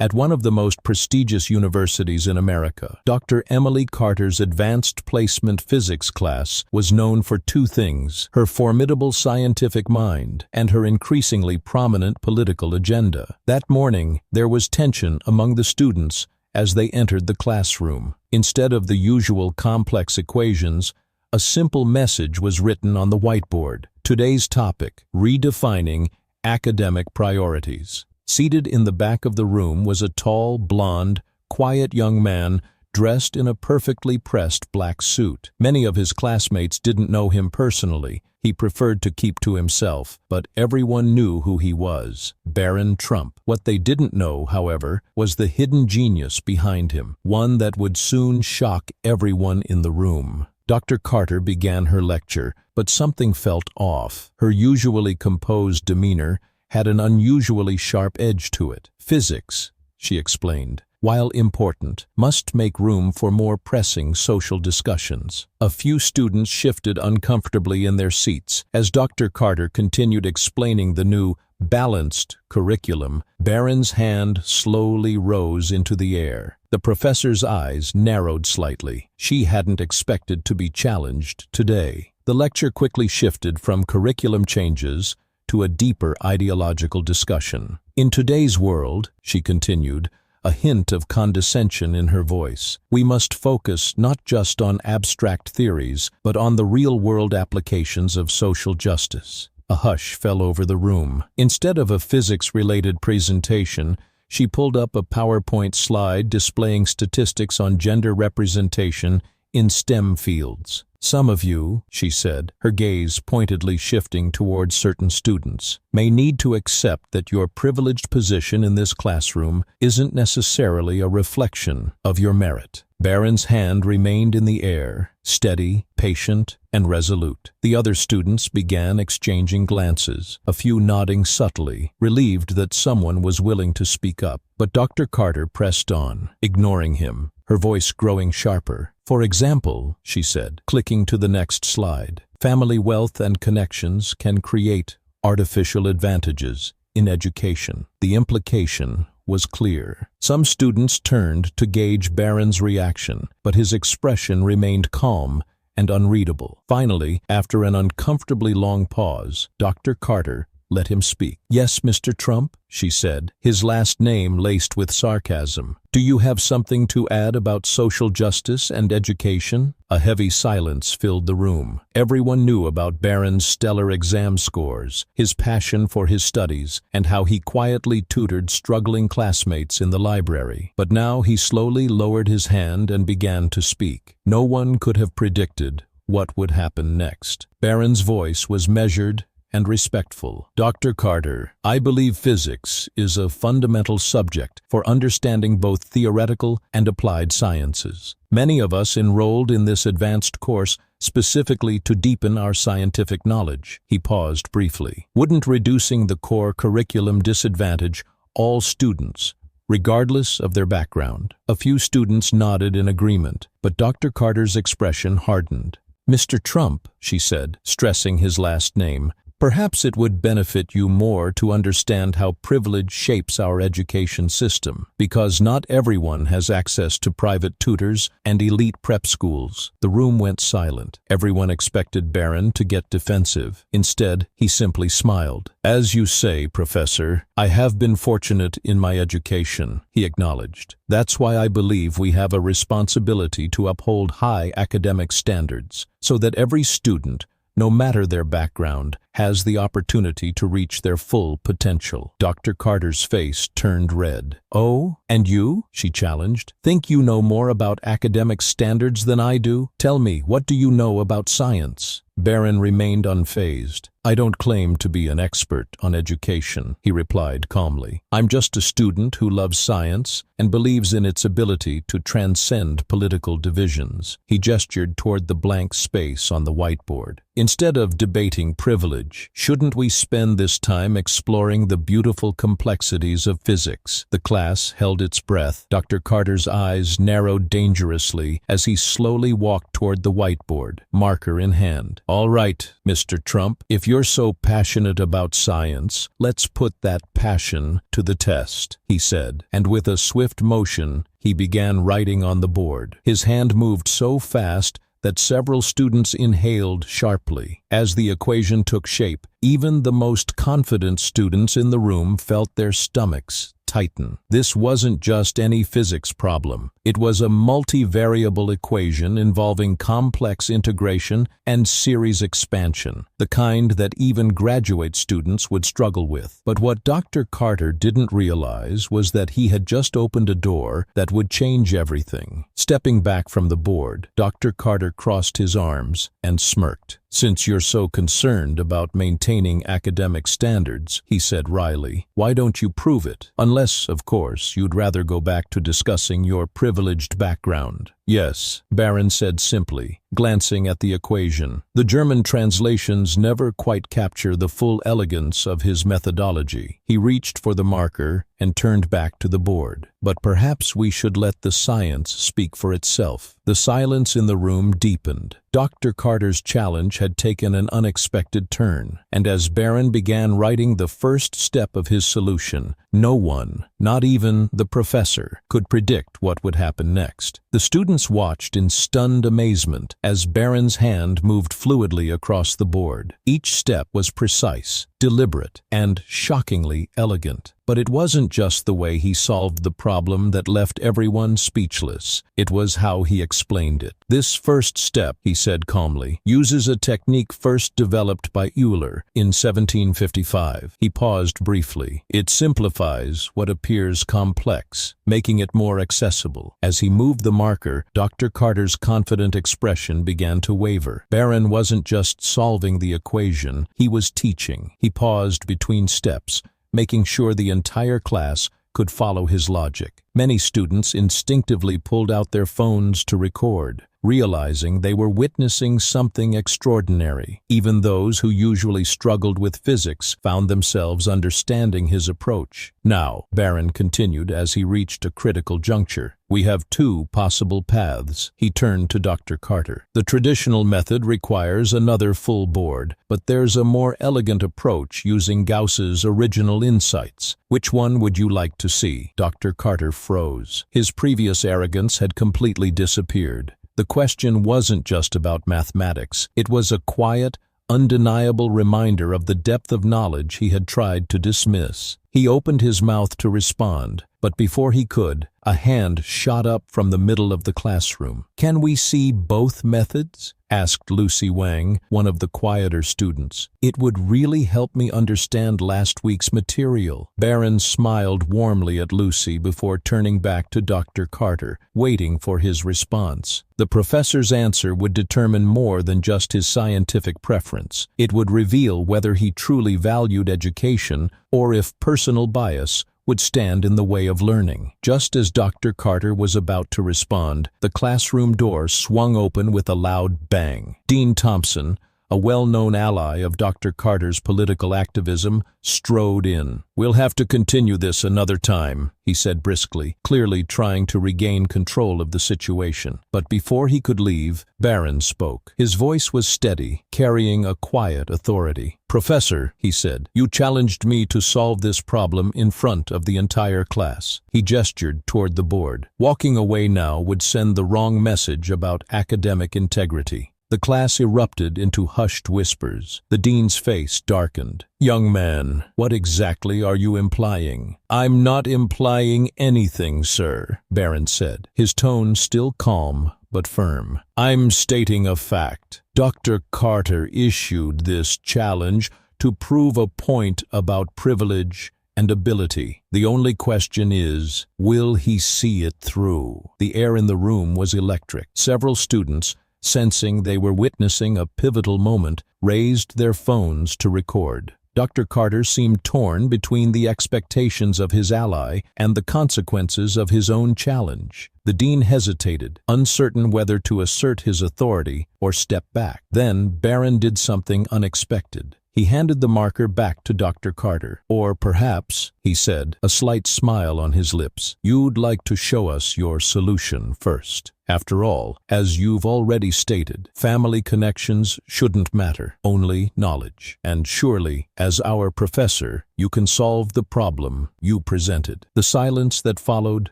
At one of the most prestigious universities in America, Dr. Emily Carter's advanced placement physics class was known for two things: her formidable scientific mind and her increasingly prominent political agenda. That morning, there was tension among the students as they entered the classroom. Instead of the usual complex equations, a simple message was written on the whiteboard. Today's topic: redefining academic priorities. Seated in the back of the room was a tall, blonde, quiet young man dressed in a perfectly pressed black suit. Many of his classmates didn't know him personally. He preferred to keep to himself, but everyone knew who he was: Barron Trump. What they didn't know, however, was the hidden genius behind him, one that would soon shock everyone in the room. Dr. Carter began her lecture, but something felt off. Her usually composed demeanor had an unusually sharp edge to it. Physics, she explained, while important, must make room for more pressing social discussions. A few students shifted uncomfortably in their seats as Dr. Carter continued explaining the new, balanced curriculum. Barron's hand slowly rose into the air. The professor's eyes narrowed slightly. She hadn't expected to be challenged today. The lecture quickly shifted from curriculum changes to a deeper ideological discussion. In today's world, she continued, a hint of condescension in her voice, we must focus not just on abstract theories, but on the real-world applications of social justice. A hush fell over the room. Instead of a physics-related presentation, she pulled up a PowerPoint slide displaying statistics on gender representation in STEM fields. Some of you, she said, her gaze pointedly shifting towards certain students, may need to accept that your privileged position in this classroom isn't necessarily a reflection of your merit. Barron's hand remained in the air, steady, patient, and resolute. The other students began exchanging glances, a few nodding subtly, relieved that someone was willing to speak up. But Dr. Carter pressed on, ignoring him, her voice growing sharper. For example, she said, clicking to the next slide, family wealth and connections can create artificial advantages in education. The implication was clear. Some students turned to gauge Barron's reaction, but his expression remained calm and unreadable. Finally, after an uncomfortably long pause, Dr. Carter let him speak. Yes, Mr. Trump, she said, his last name laced with sarcasm. Do you have something to add about social justice and education? A heavy silence filled the room. Everyone knew about Barron's stellar exam scores, his passion for his studies, and how he quietly tutored struggling classmates in the library. But now he slowly lowered his hand and began to speak. No one could have predicted what would happen next. Barron's voice was measured and respectful. Dr. Carter, I believe physics is a fundamental subject for understanding both theoretical and applied sciences. Many of us enrolled in this advanced course specifically to deepen our scientific knowledge. He paused briefly. Wouldn't reducing the core curriculum disadvantage all students, regardless of their background? A few students nodded in agreement, but Dr. Carter's expression hardened. Mr. Trump, she said, stressing his last name, perhaps it would benefit you more to understand how privilege shapes our education system, because not everyone has access to private tutors and elite prep schools. The room went silent. Everyone expected Barron to get defensive. Instead, he simply smiled. As you say, Professor, I have been fortunate in my education, he acknowledged. That's why I believe we have a responsibility to uphold high academic standards, so that every student, no matter their background, has the opportunity to reach their full potential. Dr. Carter's face turned red. Oh, and you? She challenged. Think you know more about academic standards than I do? Tell me, what do you know about science? Barron remained unfazed. I don't claim to be an expert on education, he replied calmly. I'm just a student who loves science and believes in its ability to transcend political divisions. He gestured toward the blank space on the whiteboard. Instead of debating privilege privilege. Shouldn't we spend this time exploring the beautiful complexities of physics? The class held its breath. Dr. Carter's eyes narrowed dangerously as he slowly walked toward the whiteboard, marker in hand. All right, Mr. Trump, if you're so passionate about science, let's put that passion to the test, he said, and with a swift motion, he began writing on the board. His hand moved so fast that several students inhaled sharply. As the equation took shape, even the most confident students in the room felt their stomachs tighten. This wasn't just any physics problem. It was a multivariable equation involving complex integration and series expansion, the kind that even graduate students would struggle with. But what Dr. Carter didn't realize was that he had just opened a door that would change everything. Stepping back from the board, Dr. Carter crossed his arms and smirked. "Since you're so concerned about maintaining academic standards," he said wryly, "why don't you prove it? Unless, of course, you'd rather go back to discussing your privileged background." "Yes," Barron said simply, glancing at the equation. The German translations never quite capture the full elegance of his methodology. He reached for the marker and turned back to the board. "But perhaps we should let the science speak for itself." The silence in the room deepened. Dr. Carter's challenge had taken an unexpected turn, and as Barron began writing the first step of his solution, no one, not even the professor, could predict what would happen next. The students watched in stunned amazement as Barron's hand moved fluidly across the board. Each step was precise, deliberate, and shockingly elegant. But it wasn't just the way he solved the problem that left everyone speechless. It was how he explained it. "This first step," he said calmly, "uses a technique first developed by Euler in 1755. He paused briefly. "It simplifies what appears complex, making it more accessible." As he moved the marker, Dr. Carter's confident expression began to waver. Barron wasn't just solving the equation, he was teaching. He paused between steps, making sure the entire class could follow his logic. Many students instinctively pulled out their phones to record, realizing they were witnessing something extraordinary. Even those who usually struggled with physics found themselves understanding his approach. "Now," Barron continued as he reached a critical juncture, "we have two possible paths." He turned to Dr. Carter. "The traditional method requires another full board, but there's a more elegant approach using Gauss's original insights. Which one would you like to see?" Dr. Carter froze. His previous arrogance had completely disappeared. The question wasn't just about mathematics. It was a quiet, undeniable reminder of the depth of knowledge he had tried to dismiss. He opened his mouth to respond, but before he could, a hand shot up from the middle of the classroom. "Can we see both methods?" asked Lucy Wang, one of the quieter students. "It would really help me understand last week's material." Barron smiled warmly at Lucy before turning back to Dr. Carter, waiting for his response. The professor's answer would determine more than just his scientific preference. It would reveal whether he truly valued education or if personal bias would stand in the way of learning. Just as Dr. Carter was about to respond, the classroom door swung open with a loud bang. Dean Thompson, a well-known ally of Dr. Carter's political activism, strode in. "We'll have to continue this another time," he said briskly, clearly trying to regain control of the situation. But before he could leave, Barron spoke. His voice was steady, carrying a quiet authority. "Professor," he said, "you challenged me to solve this problem in front of the entire class." He gestured toward the board. "Walking away now would send the wrong message about academic integrity." The class erupted into hushed whispers. The dean's face darkened. "Young man, what exactly are you implying?" "I'm not implying anything, sir," Barron said, his tone still calm but firm. "I'm stating a fact. Dr. Carter issued this challenge to prove a point about privilege and ability. The only question is, will he see it through?" The air in the room was electric. Several students, sensing they were witnessing a pivotal moment, raised their phones to record. Dr. Carter seemed torn between the expectations of his ally and the consequences of his own challenge. The dean hesitated, uncertain whether to assert his authority or step back. Then Barron did something unexpected. He handed the marker back to Dr. Carter. "Or perhaps," he said, a slight smile on his lips, "you'd like to show us your solution first. After all, as you've already stated, family connections shouldn't matter, only knowledge. And surely, as our professor, you can solve the problem you presented." The silence that followed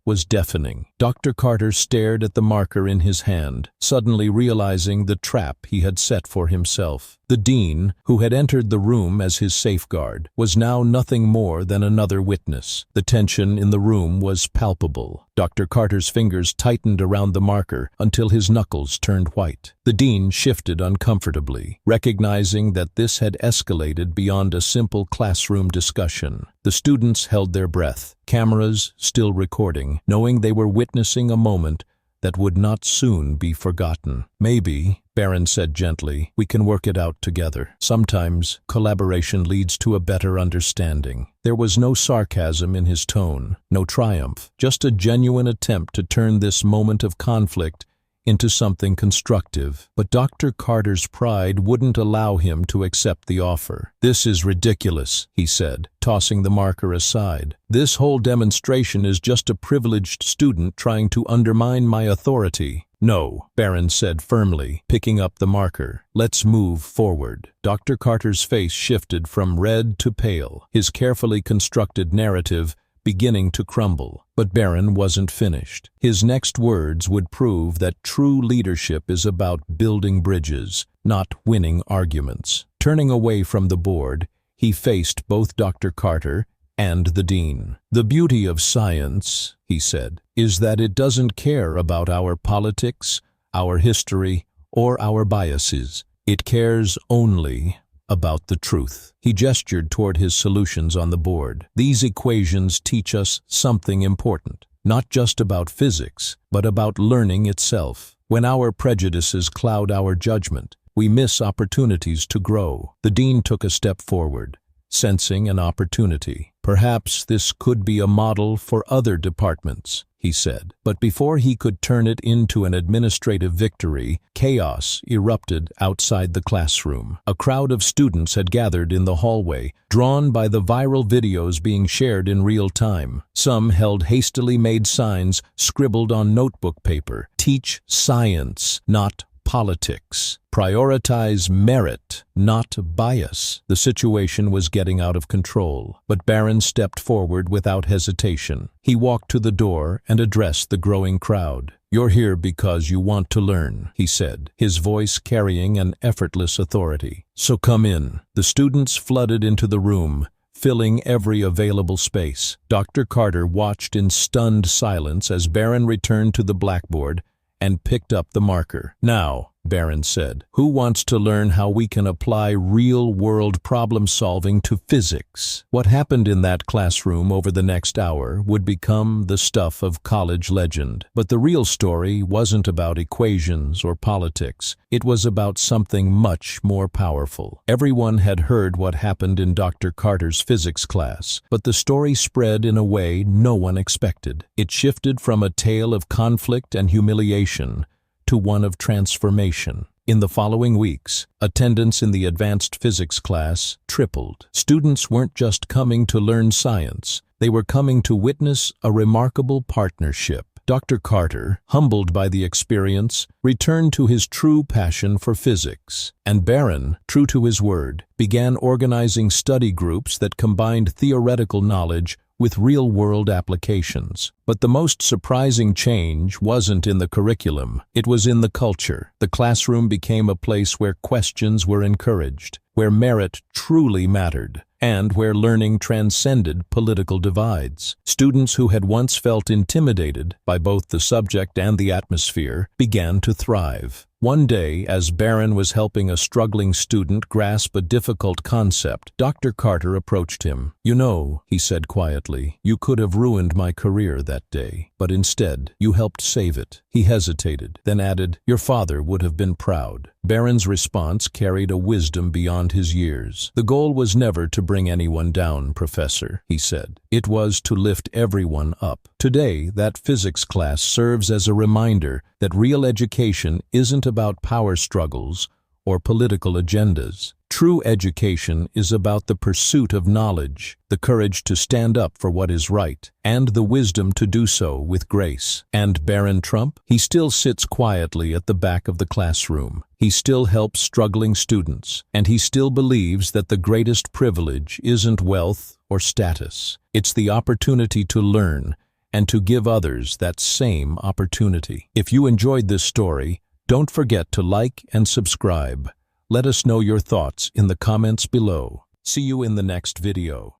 was deafening. Dr. Carter stared at the marker in his hand, suddenly realizing the trap he had set for himself. The dean, who had entered the room as his safeguard, was now nothing more than another witness. The tension in the room was palpable. Dr. Carter's fingers tightened around the marker until his knuckles turned white. The dean shifted uncomfortably, recognizing that this had escalated beyond a simple classroom discussion. The students held their breath, cameras still recording, knowing they were witnessing a moment that would not soon be forgotten. "Maybe," Barron said gently, "we can work it out together. Sometimes collaboration leads to a better understanding." There was no sarcasm in his tone, no triumph, just a genuine attempt to turn this moment of conflict into something constructive. But Dr. Carter's pride wouldn't allow him to accept the offer. "This is ridiculous," he said, tossing the marker aside. "This whole demonstration is just a privileged student trying to undermine my authority." "No," Barron said firmly, picking up the marker. "Let's move forward." Dr. Carter's face shifted from red to pale, his carefully constructed narrative beginning to crumble. But Barron wasn't finished. His next words would prove that true leadership is about building bridges, not winning arguments. Turning away from the board, he faced both Dr. Carter and the dean. "The beauty of science," he said, "is that it doesn't care about our politics, our history, or our biases. It cares only about the truth." He gestured toward his solutions on the board. "These equations teach us something important, not just about physics, but about learning itself. When our prejudices cloud our judgment, we miss opportunities to grow." The dean took a step forward, sensing an opportunity. "Perhaps this could be a model for other departments," he said. But before he could turn it into an administrative victory, chaos erupted outside the classroom. A crowd of students had gathered in the hallway, drawn by the viral videos being shared in real time. Some held hastily made signs scribbled on notebook paper. "Teach science, not politics. Prioritize merit, not bias." The situation was getting out of control, but Barron stepped forward without hesitation. He walked to the door and addressed the growing crowd. "You're here because you want to learn," he said, his voice carrying an effortless authority. "So come in." The students flooded into the room, filling every available space. Dr. Carter watched in stunned silence as Barron returned to the blackboard and picked up the marker. "Now," Barron said, "who wants to learn how we can apply real-world problem-solving to physics?" What happened in that classroom over the next hour would become the stuff of college legend. But the real story wasn't about equations or politics. It was about something much more powerful. Everyone had heard what happened in Dr. Carter's physics class, but the story spread in a way no one expected. It shifted from a tale of conflict and humiliation to one of transformation. In the following weeks, attendance in the advanced physics class tripled. Students weren't just coming to learn science, they were coming to witness a remarkable partnership. Dr. Carter, humbled by the experience, returned to his true passion for physics, and Barron, true to his word, began organizing study groups that combined theoretical knowledge with real-world applications. But the most surprising change wasn't in the curriculum, it was in the culture. The classroom became a place where questions were encouraged, where merit truly mattered, and where learning transcended political divides. Students who had once felt intimidated by both the subject and the atmosphere began to thrive. One day, as Barron was helping a struggling student grasp a difficult concept, Dr. Carter approached him. "You know," he said quietly, "you could have ruined my career that day, but instead, you helped save it." He hesitated, then added, "Your father would have been proud." Barron's response carried a wisdom beyond his years. "The goal was never to bring anyone down, Professor," he said. "It was to lift everyone up." Today, that physics class serves as a reminder that real education isn't about power struggles or political agendas. True education is about the pursuit of knowledge, the courage to stand up for what is right, and the wisdom to do so with grace. And Barron Trump? He still sits quietly at the back of the classroom. He still helps struggling students, and he still believes that the greatest privilege isn't wealth or status. It's the opportunity to learn and to give others that same opportunity. If you enjoyed this story, don't forget to like and subscribe. Let us know your thoughts in the comments below. See you in the next video.